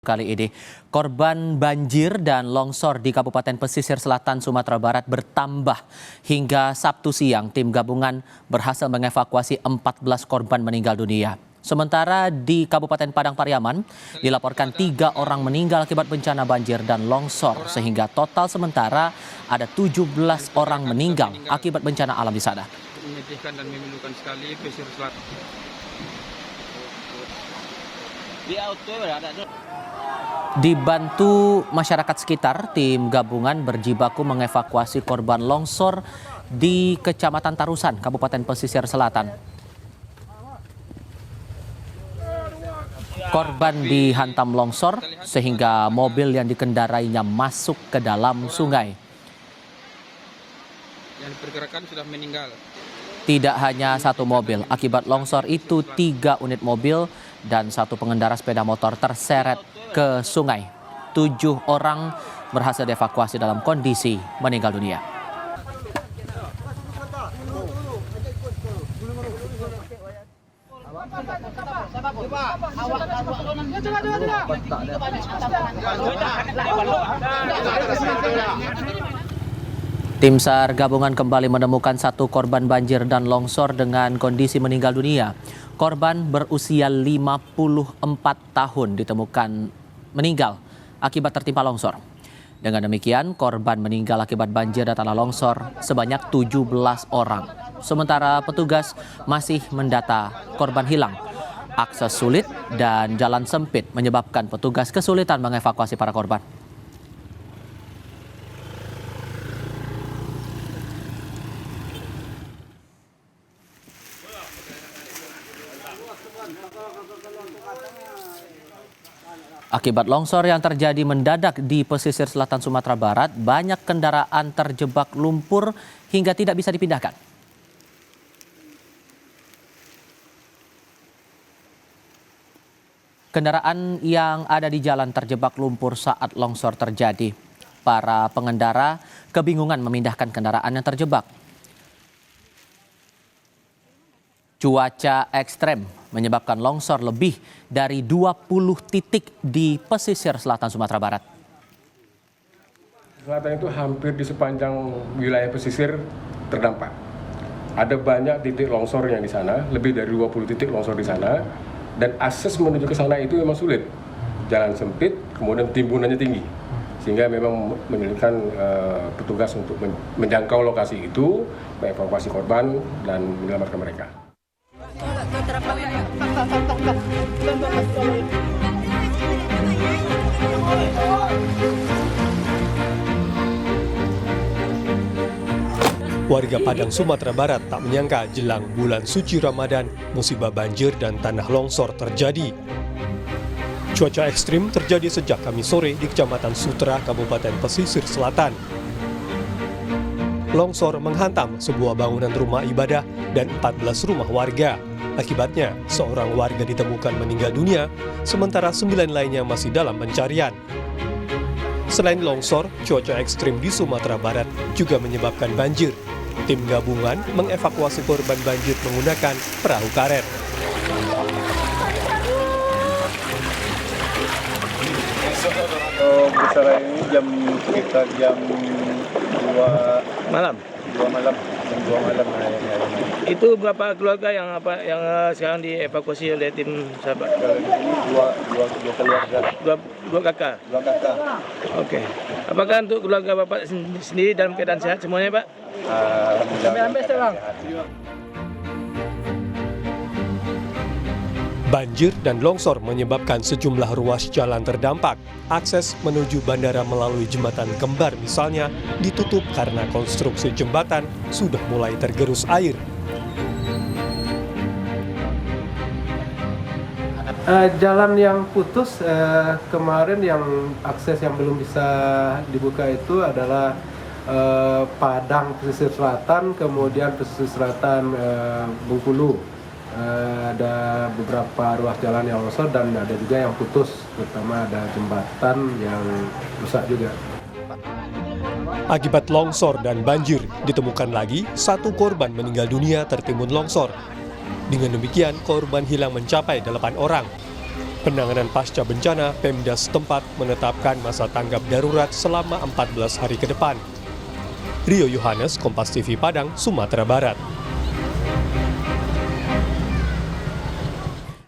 Kali ini, korban banjir dan longsor di Kabupaten Pesisir Selatan Sumatera Barat bertambah. Hingga Sabtu siang, tim gabungan berhasil mengevakuasi 14 korban meninggal dunia. Sementara di Kabupaten Padang Pariaman, dilaporkan 3 orang meninggal akibat bencana banjir dan longsor, sehingga total sementara ada 17 orang meninggal akibat bencana alam di sana. Menyedihkan dan memilukan sekali pesisir selatan. Dibantu masyarakat sekitar, tim gabungan berjibaku mengevakuasi korban longsor di Kecamatan Tarusan, Kabupaten Pesisir Selatan. Korban dihantam longsor sehingga mobil yang dikendarainya masuk ke dalam sungai. Yang diperkirakan sudah meninggal. Tidak hanya satu mobil, akibat longsor itu 3 unit mobil dan 1 pengendara sepeda motor terseret ke sungai. 7 orang berhasil dievakuasi dalam kondisi meninggal dunia. Tim SAR gabungan kembali menemukan 1 korban banjir dan longsor dengan kondisi meninggal dunia. Korban berusia 54 tahun ditemukan meninggal akibat tertimpa longsor. Dengan demikian, korban meninggal akibat banjir dan tanah longsor sebanyak 17 orang. Sementara petugas masih mendata korban hilang. Akses sulit dan jalan sempit menyebabkan petugas kesulitan mengevakuasi para korban. Akibat longsor yang terjadi mendadak di pesisir selatan Sumatera Barat, banyak kendaraan terjebak lumpur hingga tidak bisa dipindahkan. Kendaraan yang ada di jalan terjebak lumpur saat longsor terjadi. Para pengendara kebingungan memindahkan kendaraan yang terjebak. Cuaca ekstrem menyebabkan longsor lebih dari 20 titik di pesisir selatan Sumatera Barat. Selatan itu hampir di sepanjang wilayah pesisir terdampak. Ada banyak titik longsor yang di sana, lebih dari 20 titik longsor di sana, dan akses menuju ke sana itu memang sulit. Jalan sempit, kemudian timbunannya tinggi, sehingga memang menyulitkan petugas untuk menjangkau lokasi itu, mengevakuasi korban dan menyelamatkan mereka. Warga Padang, Sumatera Barat tak menyangka jelang bulan suci Ramadan, musibah banjir dan tanah longsor terjadi. Cuaca ekstrim terjadi sejak Kamis sore di Kecamatan Sutra, Kabupaten Pesisir Selatan. Longsor menghantam sebuah bangunan rumah ibadah dan 14 rumah warga. Akibatnya, seorang warga ditemukan meninggal dunia, sementara 9 lainnya masih dalam pencarian. Selain longsor, cuaca ekstrim di Sumatera Barat juga menyebabkan banjir. Tim gabungan mengevakuasi korban banjir menggunakan perahu karet. Bersara ini sekitar jam 2 Malam. malam. Itu berapa keluarga yang sekarang dievakuasi oleh tim sahabat? Kalau di sini dua keluarga. Dua kakak. Oke. Apakah untuk keluarga Bapak sendiri dalam keadaan sehat semuanya, Pak? Alhamdulillah. Banjir dan longsor menyebabkan sejumlah ruas jalan terdampak. Akses menuju bandara melalui jembatan kembar misalnya ditutup karena konstruksi jembatan sudah mulai tergerus air. Jalan yang putus kemarin yang akses yang belum bisa dibuka itu adalah Padang Pesisir Selatan, kemudian Pesisir Selatan Bengkulu. Ada beberapa ruas jalan yang longsor dan ada juga yang putus, terutama ada jembatan yang rusak juga. Akibat longsor dan banjir, ditemukan lagi 1 korban meninggal dunia tertimbun longsor. Dengan demikian, korban hilang mencapai 8 orang. Penanganan pasca bencana, Pemda setempat menetapkan masa tanggap darurat selama 14 hari ke depan. Rio Yohanes, Kompas TV Padang, Sumatera Barat.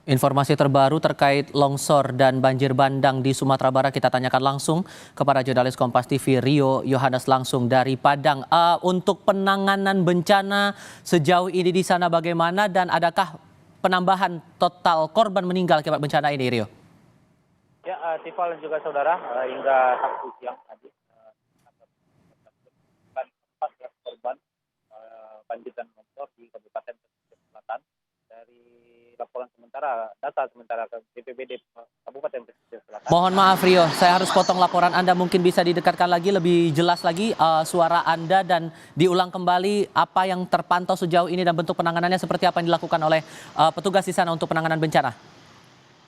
Informasi terbaru terkait longsor dan banjir bandang di Sumatera Barat kita tanyakan langsung kepada jurnalis Kompas TV Rio Yohanes langsung dari Padang. Untuk penanganan bencana sejauh ini di sana bagaimana dan adakah penambahan total korban meninggal akibat bencana ini, Rio? Ya, Tifal dan juga saudara, hingga Sabtu siang tadi, korban banjir dan longsor di Kabupaten Pesisir Selatan. Dari laporan sementara, data sementara ke BPBD Kabupaten Pesisir Selatan. Mohon maaf Rio, saya harus potong laporan Anda. Mungkin bisa didekatkan lagi, lebih jelas lagi suara Anda dan diulang kembali apa yang terpantau sejauh ini dan bentuk penanganannya seperti apa yang dilakukan oleh petugas di sana untuk penanganan bencana.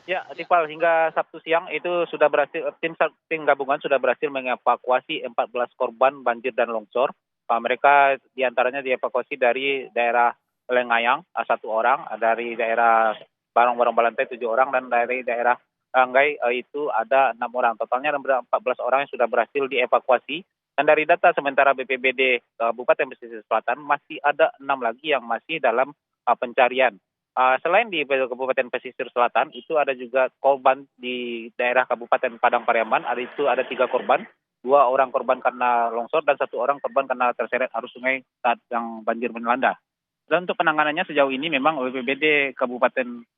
Ya, Tifal, hingga Sabtu siang itu sudah berhasil, tim gabungan sudah berhasil mengevakuasi 14 korban banjir dan longsor. Mereka diantaranya dievakuasi dari daerah Lengayang 1 orang, dari daerah Barong Balantai 7 orang, dan dari daerah Anggai itu ada 6 orang. Totalnya ada 14 orang yang sudah berhasil dievakuasi. Dan dari data sementara BPBD Kabupaten Pesisir Selatan masih ada 6 lagi yang masih dalam pencarian. Selain di Kabupaten Pesisir Selatan, itu ada juga korban di daerah Kabupaten Padang Pariaman. Ada 3 korban, 2 orang korban karena longsor dan 1 orang korban karena terseret arus sungai saat yang banjir melanda. Dan untuk penanganannya sejauh ini memang BPBD Kabupaten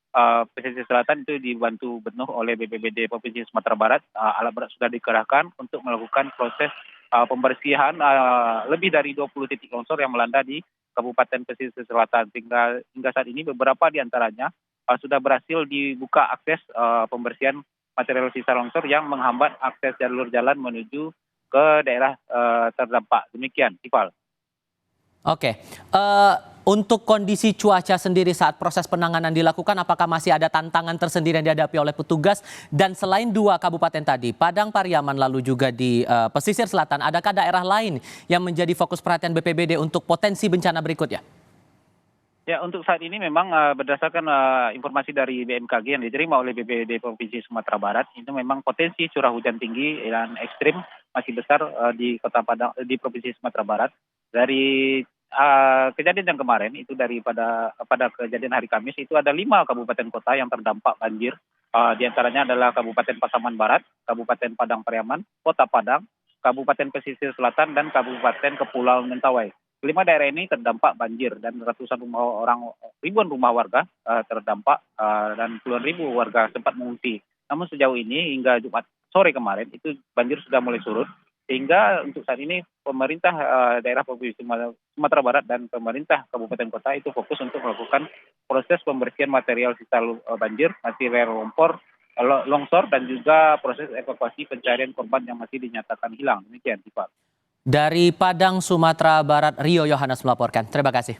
Pesisir Selatan itu dibantu penuh oleh BPBD Provinsi Sumatera Barat. Alat berat sudah dikerahkan untuk melakukan proses pembersihan lebih dari 20 titik longsor yang melanda di Kabupaten Pesisir Selatan. Hingga saat ini beberapa di antaranya sudah berhasil dibuka akses pembersihan material sisa longsor yang menghambat akses jalur jalan menuju ke daerah terdampak. Demikian, Tifal. Oke, untuk kondisi cuaca sendiri saat proses penanganan dilakukan, apakah masih ada tantangan tersendiri yang dihadapi oleh petugas? Dan selain 2 kabupaten tadi, Padang Pariaman lalu juga di Pesisir Selatan, adakah daerah lain yang menjadi fokus perhatian BPBD untuk potensi bencana berikutnya? Ya, untuk saat ini memang berdasarkan informasi dari BMKG yang diterima oleh BPBD Provinsi Sumatera Barat, itu memang potensi curah hujan tinggi dan ekstrim masih besar di Kota Padang, di Provinsi Sumatera Barat. Dari kejadian yang kemarin itu pada kejadian hari Kamis itu ada 5 kabupaten kota yang terdampak banjir. Di antaranya adalah Kabupaten Pasaman Barat, Kabupaten Padang Pariaman, Kota Padang, Kabupaten Pesisir Selatan, dan Kabupaten Kepulauan Mentawai. 5 daerah ini terdampak banjir dan ribuan rumah warga terdampak dan puluhan ribu warga sempat mengungsi. Namun sejauh ini hingga Jumat sore kemarin itu banjir sudah mulai surut. Sehingga untuk saat ini pemerintah daerah Provinsi Sumatera Barat dan pemerintah kabupaten kota itu fokus untuk melakukan proses pembersihan material sisa banjir, material longsor, dan juga proses evakuasi pencarian korban yang masih dinyatakan hilang. Demikian, Pak. Dari Padang, Sumatera Barat, Rio Yohanes melaporkan. Terima kasih.